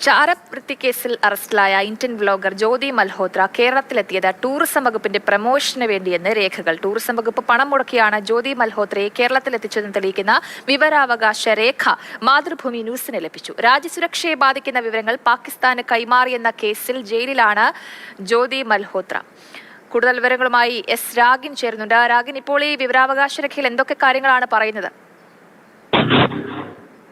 ചാരവൃത്തി കേസിൽ അറസ്റ്റിലായ Indian vlogger Jyoti Malhotra കേരളത്തിലെത്തിയത് ടൂറിസം വകുപ്പിന്റെ പ്രമോഷന് വേണ്ടിയെന്ന് രേഖകൾ. ടൂറിസം വകുപ്പ് പണം മുടക്കിയാണ് ജ്യോതി മൽഹോത്രയെ കേരളത്തിലെത്തിച്ചതെന്ന് തെളിയിക്കുന്ന വിവരാവകാശ രേഖ മാതൃഭൂമി ന്യൂസിന് ലഭിച്ചു. രാജ്യസുരക്ഷയെ ബാധിക്കുന്ന വിവരങ്ങൾ പാകിസ്ഥാന് കൈമാറിയെന്ന കേസിൽ ജയിലിലാണ് ജ്യോതി മൽഹോത്ര. കൂടുതൽ വിവരങ്ങളുമായി എസ് രാഗിൻ ചേരുന്നുണ്ട്. രാഗിൻ, ഇപ്പോൾ ഈ വിവരാവകാശ രേഖയിൽ എന്തൊക്കെ കാര്യങ്ങളാണ് പറയുന്നത്?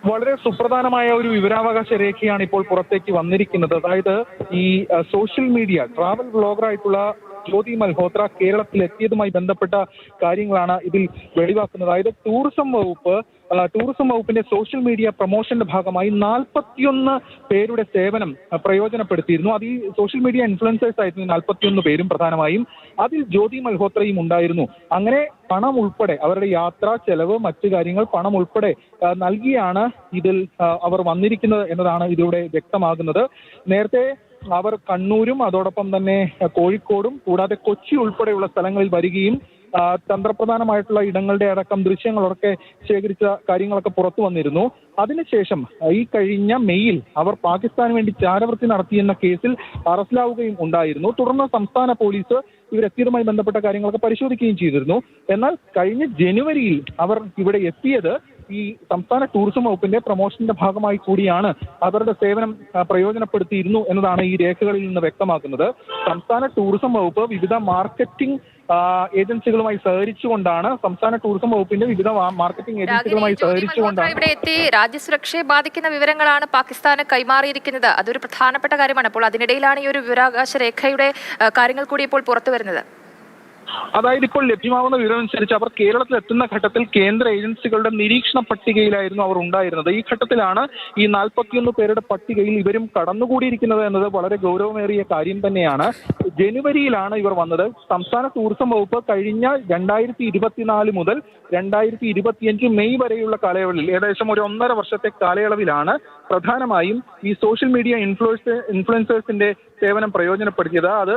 വളരെ സുപ്രധാനമായ ഒരു വിവരാവകാശ രേഖയാണ് ഇപ്പോൾ പുറത്തേക്ക് വന്നിരിക്കുന്നത്. അതായത് ഈ സോഷ്യൽ മീഡിയ ട്രാവൽ വ്ളോഗറായിട്ടുള്ള ജ്യോതി മൽഹോത്ര കേരളത്തിൽ എത്തിയതുമായി ബന്ധപ്പെട്ട കാര്യങ്ങളാണ് ഇതിൽ വെളിവാക്കുന്നത്. അതായത് ടൂറിസം വകുപ്പിന്റെ സോഷ്യൽ മീഡിയ പ്രൊമോഷന്റെ ഭാഗമായി 41 പേരുടെ സേവനം പ്രയോജനപ്പെടുത്തിയിരുന്നു. അത് ഈ സോഷ്യൽ മീഡിയ ഇൻഫ്ലുവൻസേഴ്സ് ആയിരുന്നു 41 പേരും പ്രധാനമായും. അതിൽ ജ്യോതി മൽഹോത്രയും ഉണ്ടായിരുന്നു. അങ്ങനെ പണം ഉൾപ്പെടെ അവരുടെ യാത്രാ ചെലവ്, മറ്റു കാര്യങ്ങൾ പണം ഉൾപ്പെടെ നൽകിയാണ് ഇതിൽ അവർ വന്നിരിക്കുന്നത് എന്നതാണ് ഇതിലൂടെ വ്യക്തമാകുന്നത്. നേരത്തെ അവർ കണ്ണൂരും അതോടൊപ്പം തന്നെ കോഴിക്കോടും കൂടാതെ കൊച്ചി ഉൾപ്പെടെയുള്ള സ്ഥലങ്ങളിൽ വരികയും തന്ത്രപ്രധാനമായിട്ടുള്ള ഇടങ്ങളുടെ അടക്കം ദൃശ്യങ്ങളൊക്കെ ശേഖരിച്ച കാര്യങ്ങളൊക്കെ പുറത്തു വന്നിരുന്നു. അതിനുശേഷം ഈ കഴിഞ്ഞ മെയ്യിൽ അവർ പാകിസ്ഥാന് വേണ്ടി ചാരവൃത്തി നടത്തിയെന്ന കേസിൽ അറസ്റ്റിലാവുകയും ഉണ്ടായിരുന്നു. തുടർന്ന് സംസ്ഥാന പോലീസ് ഇവരെത്തിയതുമായി ബന്ധപ്പെട്ട കാര്യങ്ങളൊക്കെ പരിശോധിക്കുകയും ചെയ്തിരുന്നു. എന്നാൽ കഴിഞ്ഞ ജനുവരിയിൽ അവർ ഇവിടെ എത്തിയത് ഈ സംസ്ഥാന ടൂറിസം വകുപ്പിന്റെ പ്രൊമോഷന്റെ ഭാഗമായി കൂടിയാണ്. അവരുടെ സേവനം പ്രയോജനപ്പെടുത്തിയിരുന്നു എന്നതാണ് ഈ രേഖകളിൽ നിന്ന് വ്യക്തമാക്കുന്നത്. സംസ്ഥാന ടൂറിസം വകുപ്പ് വിവിധ മാർക്കറ്റിംഗ് ഏജൻസികളുമായി സഹകരിച്ചുകൊണ്ടാണ് ഇവിടെ എത്തി രാജ്യസുരക്ഷയെ ബാധിക്കുന്ന വിവരങ്ങളാണ് പാകിസ്ഥാന് കൈമാറിയിരിക്കുന്നത്. അതൊരു പ്രധാനപ്പെട്ട കാര്യമാണ്. അപ്പോൾ അതിനിടയിലാണ് ഈ ഒരു വിവരാവകാശ രേഖയുടെ കാര്യങ്ങൾ കൂടി ഇപ്പോൾ പുറത്തു വരുന്നത്. അതായത് ഇപ്പോൾ ലഭ്യമാവുന്ന വിവരം അനുസരിച്ച് അവർ കേരളത്തിൽ എത്തുന്ന ഘട്ടത്തിൽ കേന്ദ്ര ഏജൻസികളുടെ നിരീക്ഷണ പട്ടികയിലായിരുന്നു അവർ ഉണ്ടായിരുന്നത്. ഈ ഘട്ടത്തിലാണ് ഈ 41 പേരുടെ പട്ടികയിൽ ഇവരും കടന്നുകൂടിയിരിക്കുന്നത് എന്നത് വളരെ ഗൗരവമേറിയ കാര്യം തന്നെയാണ്. ജനുവരിയിലാണ് ഇവർ വന്നത്. സംസ്ഥാന ടൂറിസം വകുപ്പ് കഴിഞ്ഞ 2024 മുതൽ 2025 മെയ് വരെയുള്ള കാലയളവിൽ ഏകദേശം ഒരു 1.5 വർഷത്തെ കാലയളവിലാണ് പ്രധാനമായും ഈ സോഷ്യൽ മീഡിയ ഇൻഫ്ലുവൻസേഴ്സിന്റെ സേവനം പ്രയോജനപ്പെടുത്തിയത്. അത്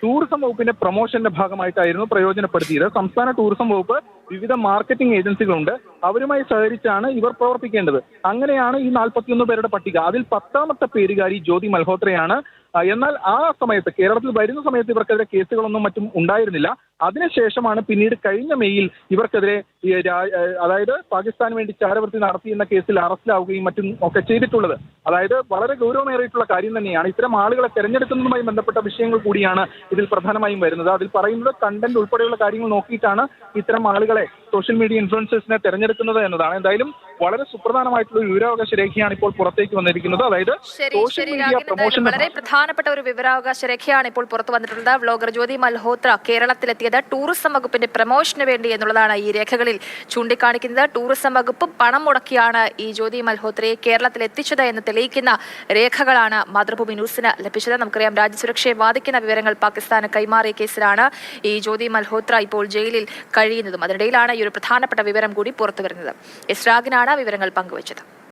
ടൂറിസം വകുപ്പിന്റെ പ്രൊമോഷന്റെ ഭാഗമായിട്ടായിരുന്നു പ്രയോജനപ്പെടുത്തിയത്. സംസ്ഥാന ടൂറിസം വകുപ്പ് വിവിധ മാർക്കറ്റിംഗ് ഏജൻസികളുണ്ട്, അവരുമായി സഹകരിച്ചാണ് ഇവർ പ്രവർത്തിക്കേണ്ടത്. അങ്ങനെയാണ് ഈ 41 പേരുടെ പട്ടിക. അതിൽ 10ാമത്തെ പേരുകാരി ജ്യോതി മൽഹോത്രയാണ്. എന്നാൽ ആ സമയത്ത് കേരളത്തിൽ വരുന്ന സമയത്ത് ഇവർക്കെതിരെ കേസുകളൊന്നും മറ്റും ഉണ്ടായിരുന്നില്ല. അതിനുശേഷമാണ് പിന്നീട് കഴിഞ്ഞ മെയ്യിൽ ഇവർക്കെതിരെ അതായത് പാകിസ്ഥാന് വേണ്ടി ചാരവൃത്തി നടത്തിയെന്ന കേസിൽ അറസ്റ്റിലാവുകയും മറ്റും ഒക്കെ ചെയ്തിട്ടുള്ളത്. അതായത് വളരെ ഗൗരവമേറിയിട്ടുള്ള കാര്യം തന്നെയാണ്. ഇത്തരം ആളുകളെ തെരഞ്ഞെടുക്കുന്നതുമായി ബന്ധപ്പെട്ട വിഷയങ്ങൾ കൂടിയാണ് ഇതിൽ പ്രധാനമായും വരുന്നത്. അതിൽ പറയുന്നത് കണ്ടന്റ് ഉൾപ്പെടെയുള്ള കാര്യങ്ങൾ നോക്കിയിട്ടാണ് ഇത്തരം ആളുകളെ സോഷ്യൽ മീഡിയ ഇൻഫ്ലുവൻസേഴ്സിനെ തെരഞ്ഞെടുക്കുന്നത് എന്നതാണ്. എന്തായാലും വളരെ സുപ്രധാനമായിട്ടുള്ള ഒരു വിവരാവകാശ രേഖയാണ് ഇപ്പോൾ പുറത്തേക്ക് വന്നിരിക്കുന്നത്. അതായത് സോഷ്യൽ മീഡിയ പ്രൊമോഷൻ വളരെ പ്രധാനപ്പെട്ട ഒരു വിവരാവകാശ രേഖയാണ് ഇപ്പോൾ പുറത്തു വന്നിട്ടുള്ളത്. വ്ലോഗർ ജ്യോതി മൽഹോത്ര കേരളത്തിലെത്തിയത് ടൂറിസം വകുപ്പിന്റെ പ്രമോഷന് വേണ്ടി എന്നുള്ളതാണ് ഈ രേഖകളിൽ ചൂണ്ടിക്കാണിക്കുന്നത്. ടൂറിസം വകുപ്പ് പണം മുടക്കിയാണ് ഈ ജ്യോതി മൽഹോത്രയെ കേരളത്തിൽ എത്തിച്ചത് എന്ന് തെളിയിക്കുന്ന രേഖകളാണ് മാതൃഭൂമി ന്യൂസിന് ലഭിച്ചത്. നമുക്കറിയാം, രാജ്യസുരക്ഷയെ ബാധിക്കുന്ന വിവരങ്ങൾ പാകിസ്ഥാന് കൈമാറിയ കേസിലാണ് ഈ ജ്യോതി മൽഹോത്ര ഇപ്പോൾ ജയിലിൽ കഴിയുന്നതും. അതിനിടയിലാണ് ഈ ഒരു പ്രധാനപ്പെട്ട വിവരം കൂടി പുറത്തുവരുന്നത്. എസ് രാഗിനാണ് വിവരങ്ങൾ പങ്കുവച്ചത്.